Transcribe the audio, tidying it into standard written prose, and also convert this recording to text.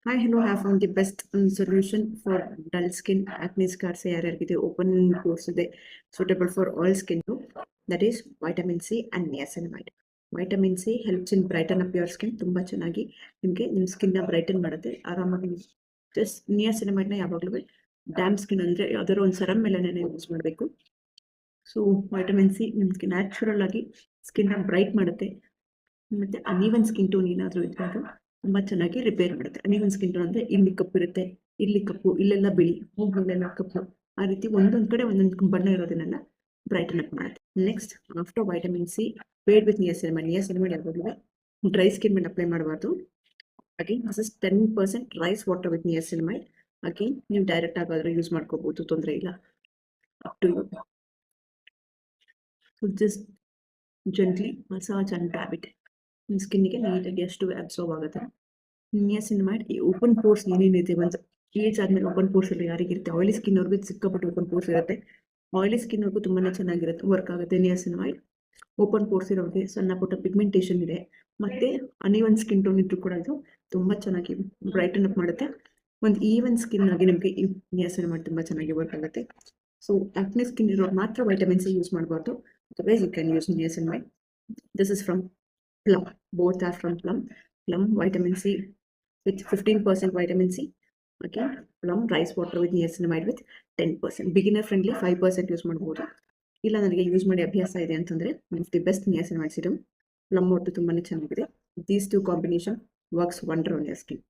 Hi, hello. I have found the best solution for dull skin, acne scars, ಯಾರ್ಯಾರಿಗೆ open pores ಇದೆ suitable for all skin tone. That is vitamin C and niacinamide. Vitamin C helps in brighten up your skin. ತುಂಬಾ ಚೆನ್ನಾಗಿ ನಿಮಗೆ ನಿಮ್ಮ skin ನ brighten ಮಾಡುತ್ತೆ. ಆರಾಮಾಗಿ just ನಿಯಾಸಿನಮೈಡ್ ನ ಯಾವಾಗಲೂ ಡ್ಯಾಮ್ ಸ್ಕಿನ್ ಅಂದ್ರೆ ಯಾವ್ದಾದ್ರು ಒಂದು ಸರಂ ಮೇಲೆನೇ ಯೂಸ್ ಮಾಡಬೇಕು. ಸೊ ವೈಟಮಿನ್ ಸಿ ನಿಮಗೆ ನ್ಯಾಚುರಲ್ ಆಗಿ ಸ್ಕಿನ್ ನ ಬ್ರೈಟ್ ಮಾಡುತ್ತೆ. ಮತ್ತೆ ಅನ್ಈವನ್ ಸ್ಕಿನ್ ಟೋನ್ ಏನಾದರೂ ಇದ್ರೆ ಅದು ತುಂಬಾ ಚೆನ್ನಾಗಿ ರಿಪೇರ್ ಮಾಡುತ್ತೆ. ಅನ್ಈವನ್ ಸ್ಕಿನ್ ಟೋನ್ ಅಂದ್ರೆ ಇಲ್ಲಿ ಕಪ್ಪು ಇರುತ್ತೆ, ಇಲ್ಲಿ ಕಪ್ಪು, ಇಲ್ಲೆಲ್ಲ ಬಿಳಿ, ಮೂಗಲ್ಲೆಲ್ಲ ಕಪ್ಪು, ಆ ರೀತಿ ಒಂದೊಂದ್ ಕಡೆ ಒಂದೊಂದು ಬಣ್ಣ ಇರೋದನ್ನೆಲ್ಲ ಬ್ರೈಟನ್ ಅಪ್ ಮಾಡುತ್ತೆ. Next after vitamin C paired with niacinamide. Niacinamide ಯಾವಾಗಲೂ ಡ್ರೈ ಸ್ಕಿನ್ ಮೇಲೆ ಅಪ್ಲೈ ಮಾಡಬಾರ್ದು. Again this is 10% rice water with niacinamide. Again ನೀವು ಡೈರೆಕ್ಟ್ ಆಗಾದ್ರೂ ಯೂಸ್ ಮಾಡ್ಕೋಬಹುದು, ತೊಂದರೆ ಇಲ್ಲ. Up to you. Just gently massage and tap it. ನಿಮ್ಮ ಸ್ಕಿನ್ಗೆ ನೀಟಾಗಿ ಎಷ್ಟು ಅಬ್ಸರ್ವ್ ಆಗುತ್ತೆ. ನಿಯಾಸಿನಮೈಡ್ ಈ ಓಪನ್ ಪೋರ್ಸ್ ಏನೇನಿದೆ, ಒಂದು ಏಜ್ ಆದ್ಮೇಲೆ ಓಪನ್ ಪೋರ್ಸ್ ಎಲ್ಲ ಯಾರಿಗಿರುತ್ತೆ, ಆಯಿಲಿ ಸ್ಕಿನ್ ಅವ್ರಿಗೆ ಸಿಕ್ಕಾಪಟ್ಟೆ ಓಪನ್ ಪೋರ್ಸ್ ಇರುತ್ತೆ. ಆಯಿಲಿ ಸ್ಕಿನ್ ಅವ್ರಿಗೂ ತುಂಬಾನೇ ಚೆನ್ನಾಗಿರುತ್ತೆ, ವರ್ಕ್ ಆಗುತ್ತೆ ನಿಯಾಸಿನಮೈಡ್. ಓಪನ್ ಪೋರ್ಸ್ ಇರೋರಿಗೆ, ಸಣ್ಣ ಪುಟ್ಟ ಪಿಗ್ಮೆಂಟೇಷನ್ ಇದೆ, ಮತ್ತೆ ಅನ್ಈವನ್ ಸ್ಕಿನ್ ಟೋನ್ ಇದ್ರೂ ಕೂಡ ಇದು ತುಂಬಾ ಚೆನ್ನಾಗಿ ಬ್ರೈಟನ್ ಅಪ್ ಮಾಡುತ್ತೆ. ಒಂದು ಈವನ್ ಸ್ಕಿನ್ ಆಗಿ ನಿಮಗೆ ಈ ನಿಯಾಸಿನಮೈಡ್ ತುಂಬಾ ಚೆನ್ನಾಗಿ ವರ್ಕ್ ಆಗುತ್ತೆ. ಸೊ ಆಕ್ನೆ ಸ್ಕಿನ್ ಇರೋರು ಮಾತ್ರ ವೈಟಮಿನ್ ಸಿ ಯೂಸ್ ಮಾಡಬಾರ್ದು. Otherwise you can use niacinamide. This is from plum. Both are from plum. Plum vitamin C with 15% vitamin C. Okay. Plum rice water with niacinamide with 10%. Beginner friendly 5% use ಮಾಡಬಹುದು. ಇಲ್ಲ ನನಗೆ use ಮಾಡಿ ಅಭ್ಯಾಸ ಇದೆ ಅಂತಂದ್ರೆ one of the best niacinamide serum. Plum ಒಟ್ಟು ತುಂಬಾನೇ ಚೆನ್ನಾಗಿದೆ. These two combination works wonder on your skin.